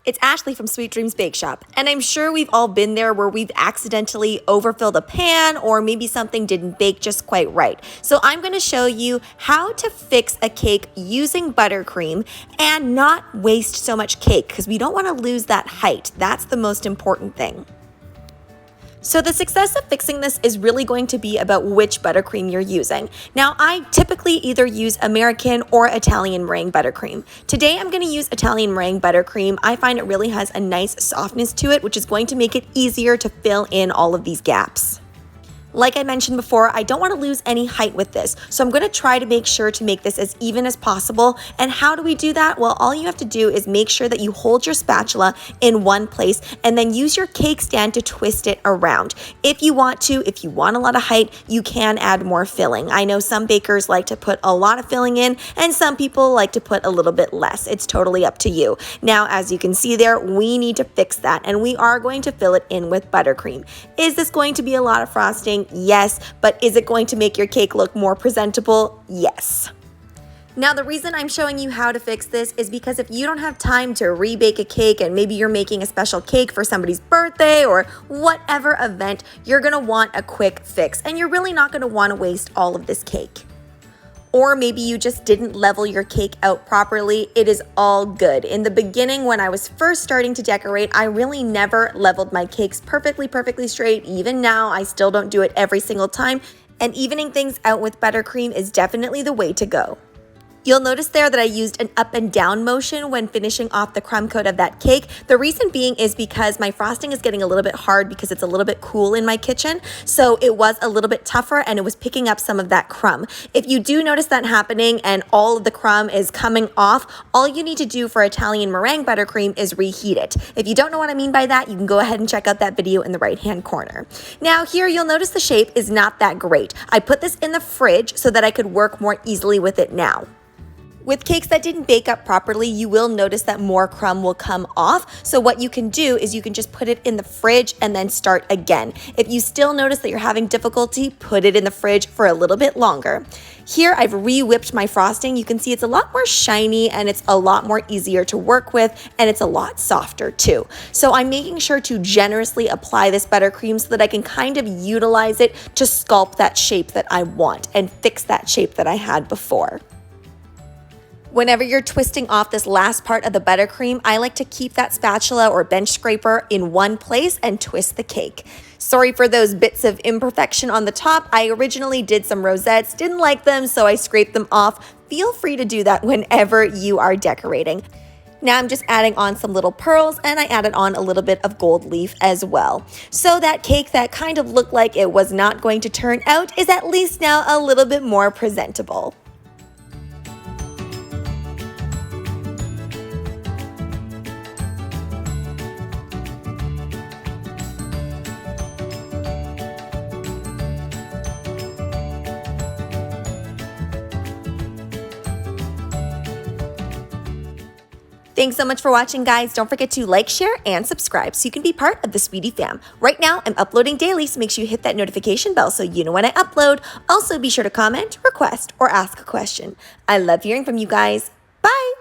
It's Ashleigh from Sweet Dreams Bake Shop, and I'm sure we've all been there where we've accidentally overfilled a pan or maybe something didn't bake just quite right. So I'm going to show you how to fix a cake using buttercream and not waste so much cake because we don't want to lose that height. That's the most important thing. So the success of fixing this is really going to be about which buttercream you're using. Now, I typically either use American or Italian meringue buttercream. Today, I'm going to use Italian meringue buttercream. I find it really has a nice softness to it, which is going to make it easier to fill in all of these gaps. Like I mentioned before, I don't want to lose any height with this, so I'm going to try to make sure to make this as even as possible. And how do we do that? Well, all you have to do is make sure that you hold your spatula in one place and then use your cake stand to twist it around. If you want a lot of height, you can add more filling. I know some bakers like to put a lot of filling in and some people like to put a little bit less. It's totally up to you. Now, as you can see there, we need to fix that and we are going to fill it in with buttercream. Is this going to be a lot of frosting? Yes, but is it going to make your cake look more presentable? Yes. Now, the reason I'm showing you how to fix this is because if you don't have time to rebake a cake and maybe you're making a special cake for somebody's birthday or whatever event, you're going to want a quick fix and you're really not going to want to waste all of this cake. Or maybe you just didn't level your cake out properly. It is all good. In the beginning, when I was first starting to decorate, I really never leveled my cakes perfectly straight. Even now, I still don't do it every single time. And evening things out with buttercream is definitely the way to go. You'll notice there that I used an up and down motion when finishing off the crumb coat of that cake. The reason being is because my frosting is getting a little bit hard because it's a little bit cool in my kitchen. So it was a little bit tougher and it was picking up some of that crumb. If you do notice that happening and all of the crumb is coming off, all you need to do for Italian meringue buttercream is reheat it. If you don't know what I mean by that, you can go ahead and check out that video in the right-hand corner. Now here, you'll notice the shape is not that great. I put this in the fridge so that I could work more easily with it now. With cakes that didn't bake up properly, you will notice that more crumb will come off. So what you can do is you can just put it in the fridge and then start again. If you still notice that you're having difficulty, put it in the fridge for a little bit longer. Here, I've re-whipped my frosting. You can see it's a lot more shiny and it's a lot more easier to work with and it's a lot softer too. So I'm making sure to generously apply this buttercream so that I can kind of utilize it to sculpt that shape that I want and fix that shape that I had before. Whenever you're twisting off this last part of the buttercream, I like to keep that spatula or bench scraper in one place and twist the cake. Sorry for those bits of imperfection on the top. I originally did some rosettes, didn't like them, so I scraped them off. Feel free to do that whenever you are decorating. Now I'm just adding on some little pearls and I added on a little bit of gold leaf as well. So that cake that kind of looked like it was not going to turn out is at least now a little bit more presentable. Thanks so much for watching, guys. Don't forget to like, share, and subscribe so you can be part of the Sweetie fam. Right now, I'm uploading daily, so make sure you hit that notification bell so you know when I upload. Also, be sure to comment, request, or ask a question. I love hearing from you guys. Bye!